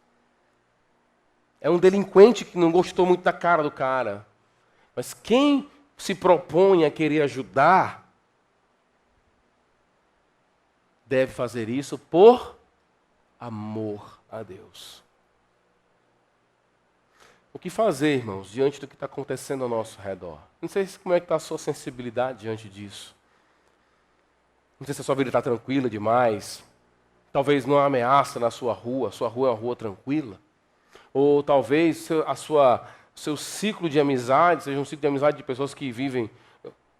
É um delinquente que não gostou muito da cara do cara. Mas quem se propõe a querer ajudar deve fazer isso por amor a Deus. O que fazer, irmãos, diante do que está acontecendo ao nosso redor? Não sei como é que está a sua sensibilidade diante disso. Não sei se a sua vida está tranquila demais. Talvez não há ameaça na sua rua é uma rua tranquila. Ou talvez seu ciclo de amizade seja um ciclo de amizade de pessoas que vivem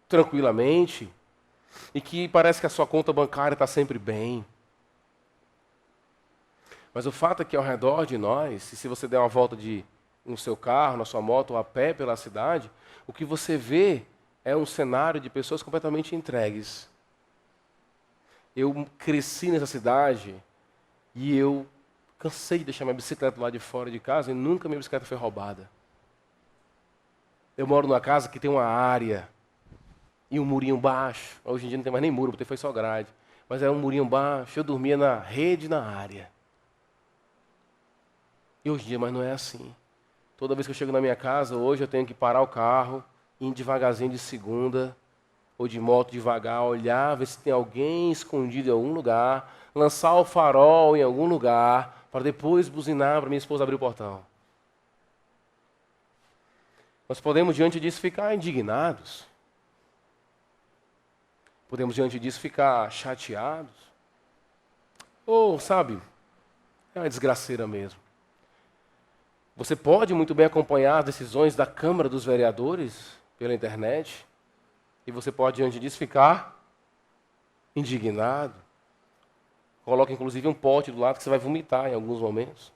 tranquilamente e que parece que a sua conta bancária está sempre bem. Mas o fato é que ao redor de nós, e se você der uma volta no seu carro, na sua moto ou a pé pela cidade, o que você vê é um cenário de pessoas completamente entregues. Eu cresci nessa cidade e eu cansei de deixar minha bicicleta lá de fora de casa e nunca minha bicicleta foi roubada. Eu moro numa casa que tem uma área e um murinho baixo. Hoje em dia não tem mais nem muro, porque foi só grade. Mas era um murinho baixo, eu dormia na rede, na área. E hoje em dia, mas não é assim. Toda vez que eu chego na minha casa, hoje eu tenho que parar o carro, ir devagarzinho de segunda, ou de moto devagar, olhar, ver se tem alguém escondido em algum lugar, lançar o farol em algum lugar, para depois buzinar para minha esposa abrir o portão. Nós podemos, diante disso, ficar indignados. Podemos, diante disso, ficar chateados. Ou, sabe, é uma desgraceira mesmo. Você pode muito bem acompanhar as decisões da Câmara dos Vereadores pela internet. E você pode, diante disso, ficar indignado. Coloca, inclusive, um pote do lado que você vai vomitar em alguns momentos.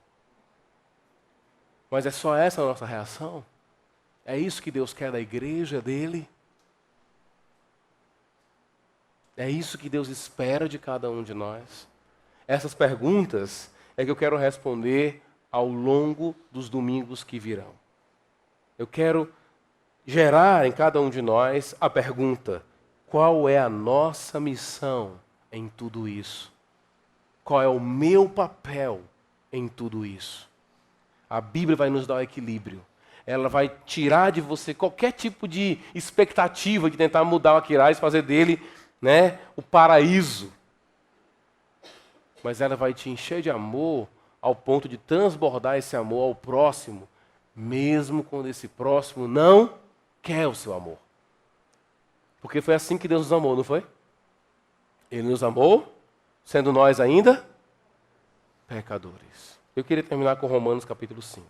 Mas é só essa a nossa reação? É isso que Deus quer da igreja dele? É isso que Deus espera de cada um de nós? Essas perguntas é que eu quero responder ao longo dos domingos que virão. Eu quero gerar em cada um de nós a pergunta: qual é a nossa missão em tudo isso? Qual é o meu papel em tudo isso? A Bíblia vai nos dar o equilíbrio. Ela vai tirar de você qualquer tipo de expectativa de tentar mudar o Aquiraz, fazer dele, o paraíso. Mas ela vai te encher de amor ao ponto de transbordar esse amor ao próximo, mesmo quando esse próximo não quer o seu amor. Porque foi assim que Deus nos amou, não foi? Ele nos amou, sendo nós ainda pecadores. Eu queria terminar com Romanos capítulo 5.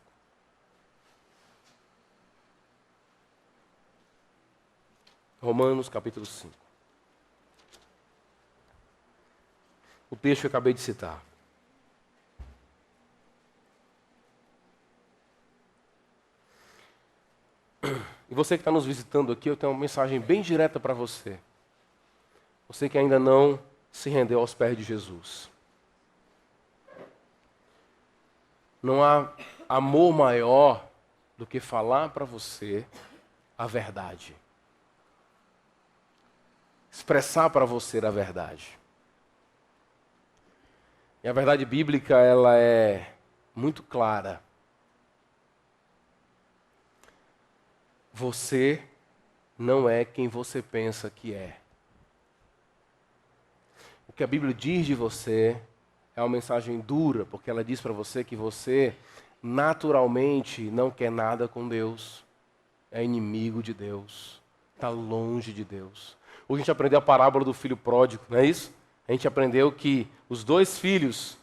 Romanos capítulo 5. O texto que eu acabei de citar. E você que está nos visitando aqui, eu tenho uma mensagem bem direta para você. Você que ainda não se rendeu aos pés de Jesus. Não há amor maior do que falar para você a verdade. Expressar para você a verdade. E a verdade bíblica, ela é muito clara. Você não é quem você pensa que é. O que a Bíblia diz de você é uma mensagem dura, porque ela diz para você que você naturalmente não quer nada com Deus. É inimigo de Deus. Está longe de Deus. Hoje a gente aprendeu a parábola do filho pródigo, não é isso? A gente aprendeu que os dois filhos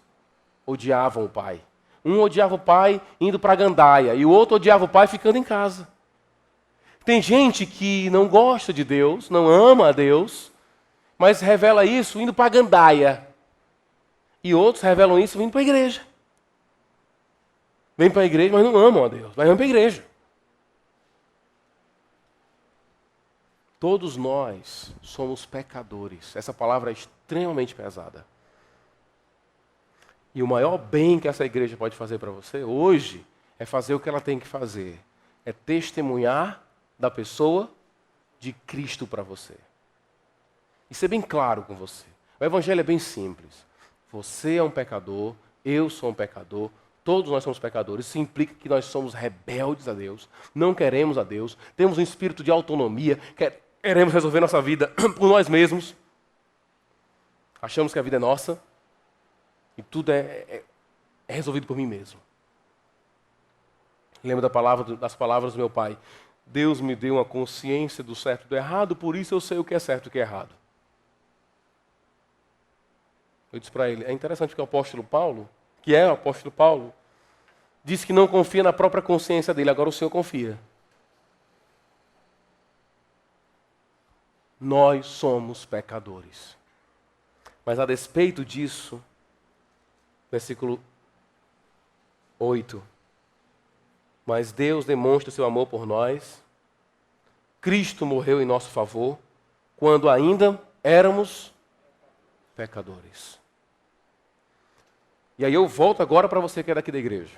odiavam o pai. Um odiava o pai indo para a gandaia e o outro odiava o pai ficando em casa. Tem gente que não gosta de Deus, não ama a Deus, mas revela isso indo para a gandaia. E outros revelam isso vindo para a igreja. Vêm para a igreja, mas não amam a Deus, mas vêm para a igreja. Todos nós somos pecadores. Essa palavra é extremamente pesada. E o maior bem que essa igreja pode fazer para você hoje é fazer o que ela tem que fazer. É testemunhar da pessoa de Cristo para você. E ser bem claro com você. O evangelho é bem simples. Você é um pecador, eu sou um pecador, todos nós somos pecadores. Isso implica que nós somos rebeldes a Deus, não queremos a Deus, temos um espírito de autonomia, queremos resolver nossa vida por nós mesmos. Achamos que a vida é nossa e tudo é resolvido por mim mesmo. Lembro das palavras do meu pai. Deus me deu uma consciência do certo e do errado, por isso eu sei o que é certo e o que é errado. Eu disse para ele, é interessante que o apóstolo Paulo, que é o apóstolo Paulo, disse que não confia na própria consciência dele, agora o Senhor confia. Nós somos pecadores. Mas a despeito disso, versículo 8. Mas Deus demonstra seu amor por nós. Cristo morreu em nosso favor, quando ainda éramos pecadores. E aí eu volto agora para você que é daqui da igreja.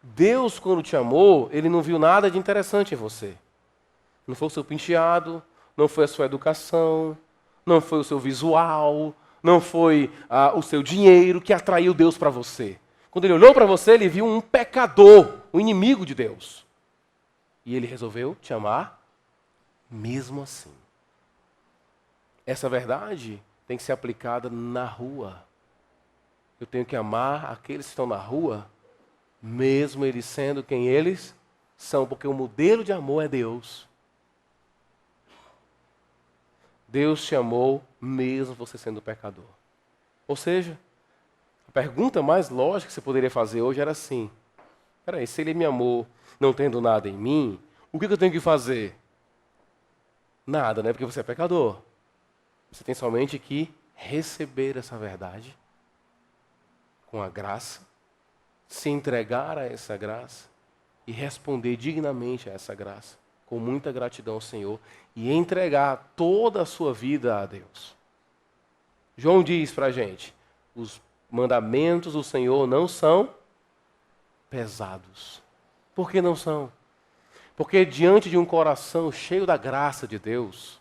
Deus, quando te amou, Ele não viu nada de interessante em você. Não foi o seu penteado, não foi a sua educação, não foi o seu visual, não foi o seu dinheiro que atraiu Deus para você. Quando Ele olhou para você, Ele viu um pecador, um inimigo de Deus. E Ele resolveu te amar mesmo assim. Essa verdade tem que ser aplicada na rua. Eu tenho que amar aqueles que estão na rua, mesmo eles sendo quem eles são, porque o modelo de amor é Deus. Deus te amou mesmo você sendo pecador. Ou seja, a pergunta mais lógica que você poderia fazer hoje era assim: peraí, se Ele me amou não tendo nada em mim, o que eu tenho que fazer? Nada, né? Porque você é pecador. Você tem somente que receber essa verdade com a graça, se entregar a essa graça e responder dignamente a essa graça, com muita gratidão ao Senhor, e entregar toda a sua vida a Deus. João diz para a gente, os mandamentos do Senhor não são pesados. Por que não são? Porque diante de um coração cheio da graça de Deus,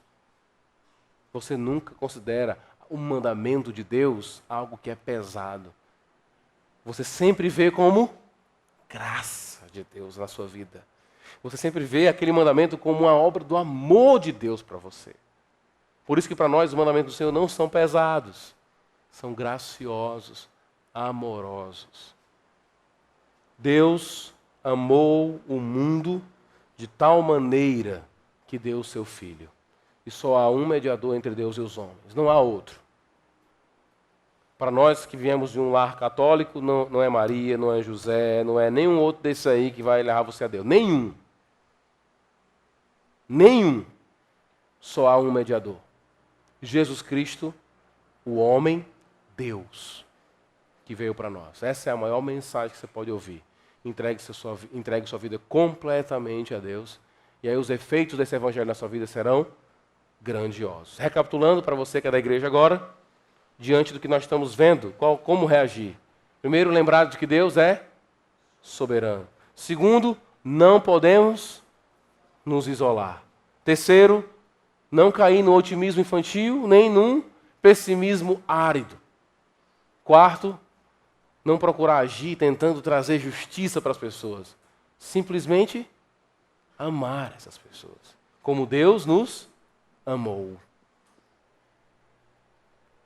você nunca considera o mandamento de Deus algo que é pesado. Você sempre vê como graça de Deus na sua vida. Você sempre vê aquele mandamento como uma obra do amor de Deus para você. Por isso que para nós os mandamentos do Senhor não são pesados. São graciosos, amorosos. Deus amou o mundo de tal maneira que deu o seu Filho. E só há um mediador entre Deus e os homens. Não há outro. Para nós que viemos de um lar católico, não é Maria, não é José, não é nenhum outro desse aí que vai levar você a Deus. Nenhum. Nenhum. só há um mediador. Jesus Cristo, o homem, Deus, que veio para nós. Essa é a maior mensagem que você pode ouvir. Entregue sua vida completamente a Deus. E aí os efeitos desse evangelho na sua vida serão grandiosos. Recapitulando para você que é da igreja agora, diante do que nós estamos vendo, como reagir? Primeiro, lembrar de que Deus é soberano. Segundo, não podemos nos isolar. Terceiro, não cair no otimismo infantil, nem num pessimismo árido. Quarto, não procurar agir tentando trazer justiça para as pessoas. Simplesmente amar essas pessoas, como Deus nos amou.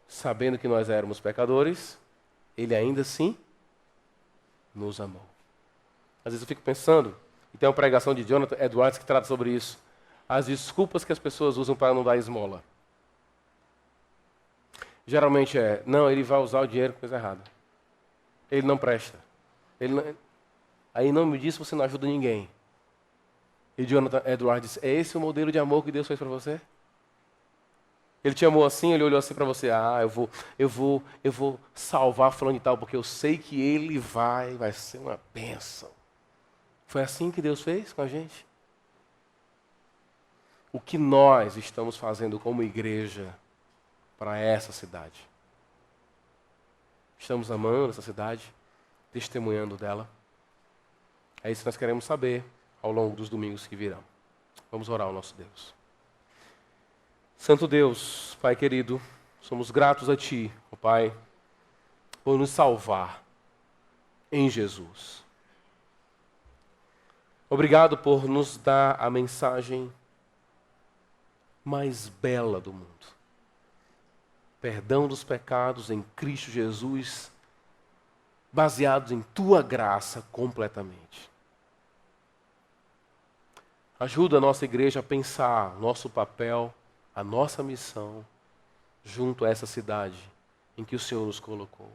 Sabendo que nós éramos pecadores, Ele ainda assim nos amou. Às vezes eu fico pensando, e tem uma pregação de Jonathan Edwards que trata sobre isso, as desculpas que as pessoas usam para não dar esmola. Geralmente não, ele vai usar o dinheiro com coisa errada. Ele não presta. Aí não me diz se você não ajuda ninguém. E Jonathan Edwards diz, é esse o modelo de amor que Deus fez para você? Ele te amou assim, ele olhou assim para você, eu vou salvar fulano e tal, porque eu sei que ele vai ser uma bênção. Foi assim que Deus fez com a gente? O que nós estamos fazendo como igreja para essa cidade? Estamos amando essa cidade, testemunhando dela? É isso que nós queremos saber ao longo dos domingos que virão. Vamos orar ao nosso Deus. Santo Deus, Pai querido, somos gratos a Ti, ó Pai, por nos salvar em Jesus. Obrigado por nos dar a mensagem mais bela do mundo. Perdão dos pecados em Cristo Jesus, baseados em Tua graça completamente. Ajuda a nossa igreja a pensar nosso papel, a nossa missão, junto a essa cidade em que o Senhor nos colocou.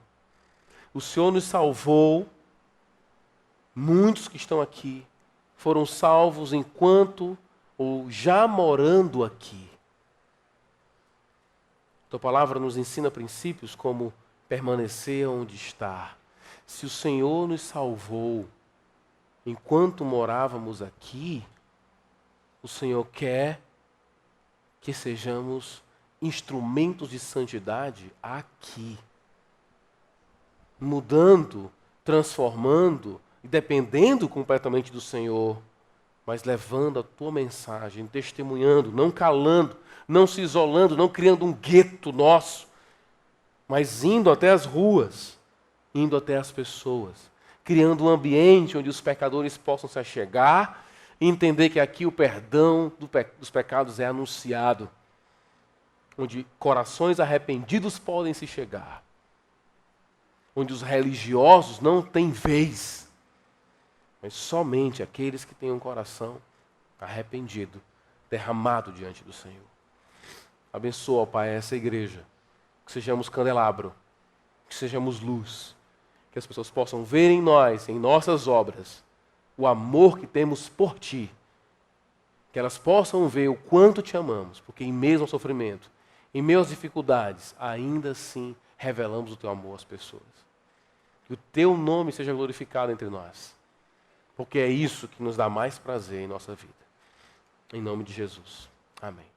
O Senhor nos salvou, muitos que estão aqui foram salvos enquanto ou já morando aqui. Tua palavra nos ensina princípios como permanecer onde está. Se o Senhor nos salvou enquanto morávamos aqui, o Senhor quer que sejamos instrumentos de santidade aqui. Mudando, transformando e dependendo completamente do Senhor, mas levando a Tua mensagem, testemunhando, não calando, não se isolando, não criando um gueto nosso, mas indo até as ruas, indo até as pessoas, criando um ambiente onde os pecadores possam se achegar e entender que aqui o perdão dos pecados é anunciado, onde corações arrependidos podem se chegar, onde os religiosos não têm vez, mas somente aqueles que têm um coração arrependido, derramado diante do Senhor. Abençoa, ó Pai, essa igreja, que sejamos candelabro, que sejamos luz, que as pessoas possam ver em nós, em nossas obras, o amor que temos por Ti, que elas possam ver o quanto Te amamos, porque em meio ao sofrimento, em meio às dificuldades, ainda assim revelamos o Teu amor às pessoas. Que o Teu nome seja glorificado entre nós, porque é isso que nos dá mais prazer em nossa vida. Em nome de Jesus. Amém.